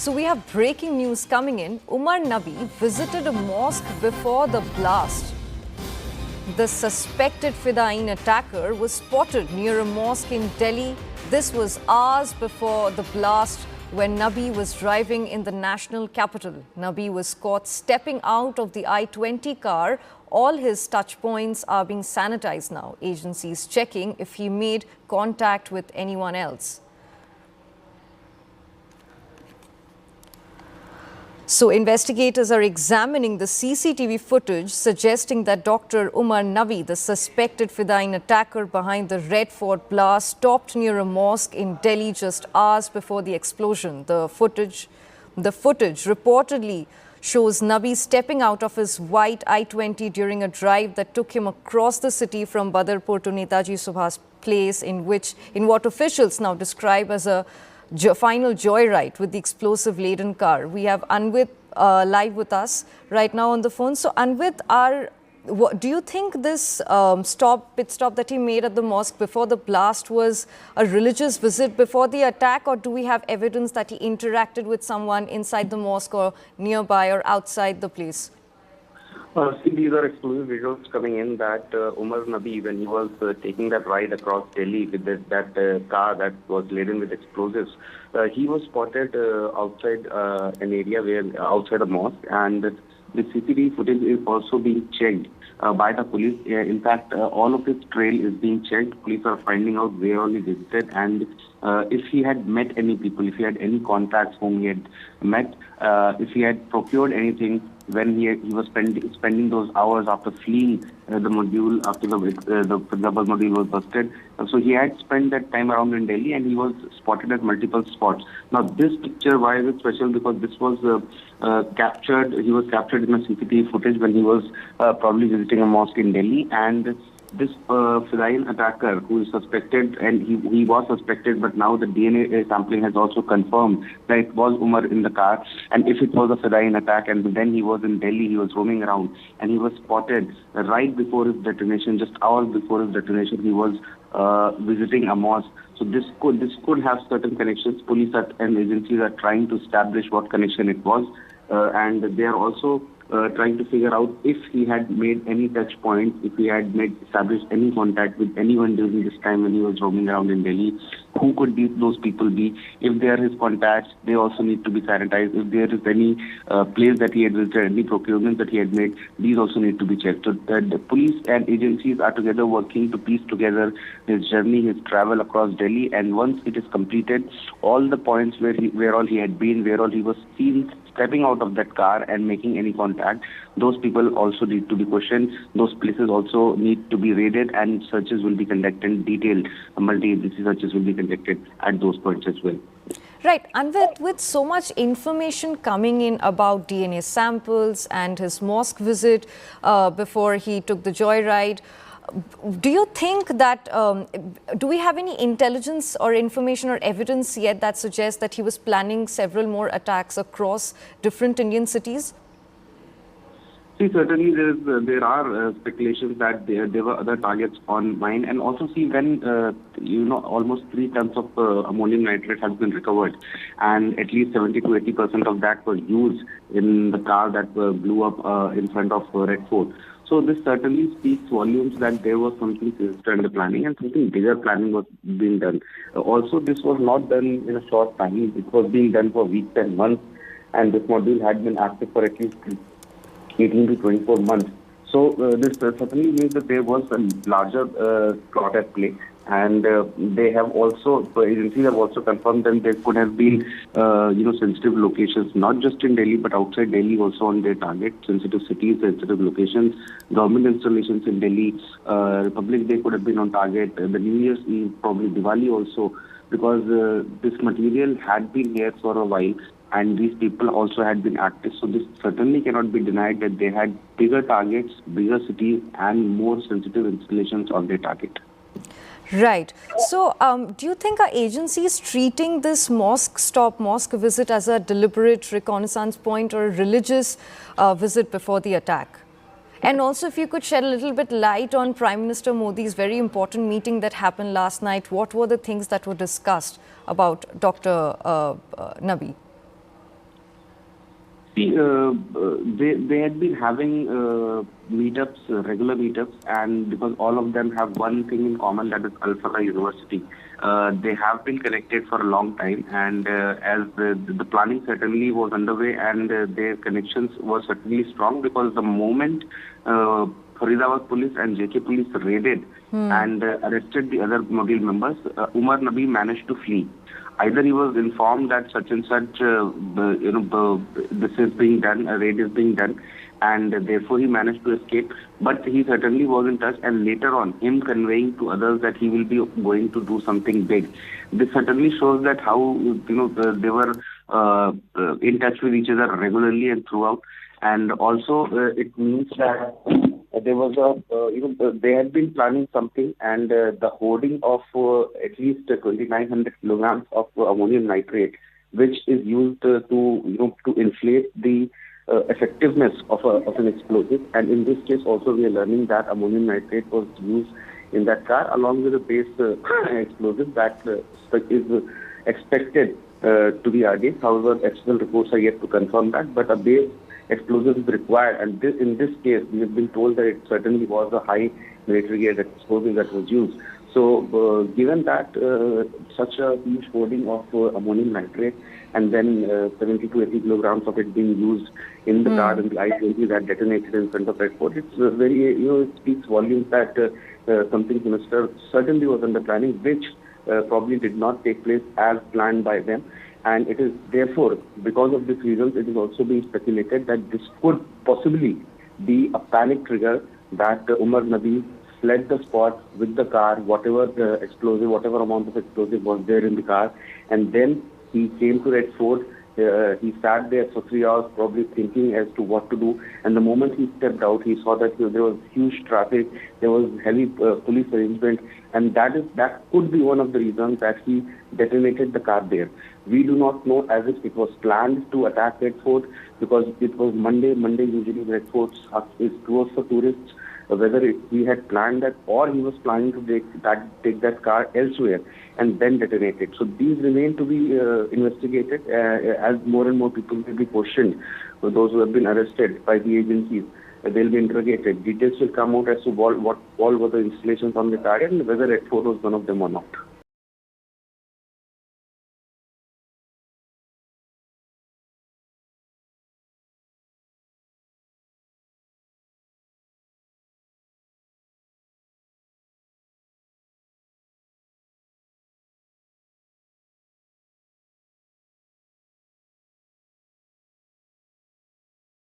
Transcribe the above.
So we have breaking news coming in. Umar Nabi visited a mosque before the blast. The suspected Fiddain attacker was spotted near a mosque in Delhi. This was hours before the blast when Nabi was driving in the national capital. Nabi was caught stepping out of the I-20 car. All his touch points are being sanitized now. Agencies checking if he made contact with anyone else. So investigators are examining the CCTV footage suggesting that Dr. Umar Nabi, the suspected Fiddain attacker behind the Red Fort blast, stopped near a mosque in Delhi just hours before the explosion. The footage reportedly shows Nabi stepping out of his white I-20 during a drive that took him across the city from Badarpur to Netaji Subhas Place, in what officials now describe as a final joyride with the explosive-laden car. We have Anvit live with us right now on the phone. So, Anvit, do you think this pit stop that he made at the mosque before the blast was a religious visit before the attack, or do we have evidence that he interacted with someone inside the mosque or nearby or outside the place? See, these are exclusive visuals coming in that Umar Nabi, when he was taking that ride across Delhi with that car that was laden with explosives, he was spotted outside an area outside a mosque, and the CCTV footage is also being checked by the police. In fact, all of his trail is being checked. Police are finding out where all he visited and if he had met any people, if he had any contacts whom he had met, if he had procured anything when he was spending those hours after fleeing the module, after the module was busted. So he had spent that time around in Delhi, and he was spotted at multiple spots. Now this picture, why is it special? Because this was captured. He was captured in a CCTV footage when he was probably visiting a mosque in Delhi, and this Fiddain attacker who is suspected, and he was suspected, but now the DNA sampling has also confirmed that it was Umar in the car. And if it was a Fiddain attack, and then he was in Delhi, he was roaming around, and he was spotted right before his detonation, just hours before his detonation, he was visiting a mosque. So this could have certain connections. Police and agencies are trying to establish what connection it was, and they are also trying to figure out if he had made any touch points, if he had established any contact with anyone during this time when he was roaming around in Delhi. Who could those people be? If they are his contacts, they also need to be sanitized. If there is any place that he had visited, any procurement that he had made, these also need to be checked. So the police and agencies are together working to piece together his journey, his travel across Delhi, and once it is completed, all the points where all he had been, where all he was seen stepping out of that car and making any contact, those people also need to be questioned. Those places also need to be raided, and searches will be conducted, detailed multi-agency searches will be conducted at those points as well. Right. And with so much information coming in about DNA samples and his mosque visit before he took the joyride, do you think that, do we have any intelligence or information or evidence yet that suggests that he was planning several more attacks across different Indian cities? See, certainly there are speculations that there were other targets on mind, and also see when almost 3 tons of ammonium nitrate has been recovered, and at least 70 to 80% of that was used in the car that blew up in front of Red Fort. So this certainly speaks volumes that there was something sinister in the planning, and something bigger planning was being done. Also, this was not done in a short time. It was being done for weeks and months, and this module had been active for at least 18 to 24 months. So this certainly means that there was a larger plot at play, and they have also, agencies have also confirmed that there could have been, sensitive locations, not just in Delhi, but outside Delhi also on their target, sensitive cities, sensitive locations, government installations in Delhi, Republic Day could have been on target, the New Year's Eve, probably Diwali also, because this material had been here for a while, and these people also had been active. So this certainly cannot be denied that they had bigger targets, bigger cities, and more sensitive installations on their target. Right. So do you think our agency is treating this mosque visit as a deliberate reconnaissance point or a religious visit before the attack? And also, if you could shed a little bit light on Prime Minister Modi's very important meeting that happened last night. What were the things that were discussed about Dr. Nabi? See, they had been having meetups, regular meetups, and because all of them have one thing in common, that is Al Falah University. They have been connected for a long time, and as the planning certainly was underway, and their connections were certainly strong, because the moment Faridabad police and JK police raided and arrested the other Mobile members, Umar Nabi managed to flee. Either he was informed that such and such, this is being done, a raid is being done, and therefore he managed to escape. But he certainly was in touch, and later on, him conveying to others that he will be going to do something big. This certainly shows that how they were in touch with each other regularly and throughout. And also, it means that there was they had been planning something, and the hoarding of at least 2,900 kilograms of ammonium nitrate, which is used to inflate the effectiveness of an explosive. And in this case, also we are learning that ammonium nitrate was used in that car, along with the base explosive that is expected to be against. However, external reports are yet to confirm that, but a base explosive is required, and in this case, we have been told that it certainly was a high military grade explosive that was used. So, given that such a huge hoarding of ammonium nitrate, and then 70 to 80 kilograms of it being used in the car, and the I-20 that detonated in front of Red Fort, it's very, it speaks volumes that something sinister certainly was under planning, which probably did not take place as planned by them. And it is therefore, because of these reasons, it is also being speculated that this could possibly be a panic trigger, that Umar Nabi fled the spot with the car, whatever amount of explosive was there in the car, and then he came to Red Fort. He sat there for 3 hours, probably thinking as to what to do. And the moment he stepped out, he saw that there was huge traffic, there was heavy police arrangement, and that could be one of the reasons that he detonated the car there. We do not know as if it was planned to attack Red Fort, because it was Monday. Monday usually Red Fort is closed for tourists. Whether he had planned that, or he was planning to take that car elsewhere and then detonate it. So these remain to be investigated as more and more people will be questioned. For those who have been arrested by the agencies, they'll be interrogated. Details will come out as to what all were the installations on the car and whether Red Fort was one of them or not.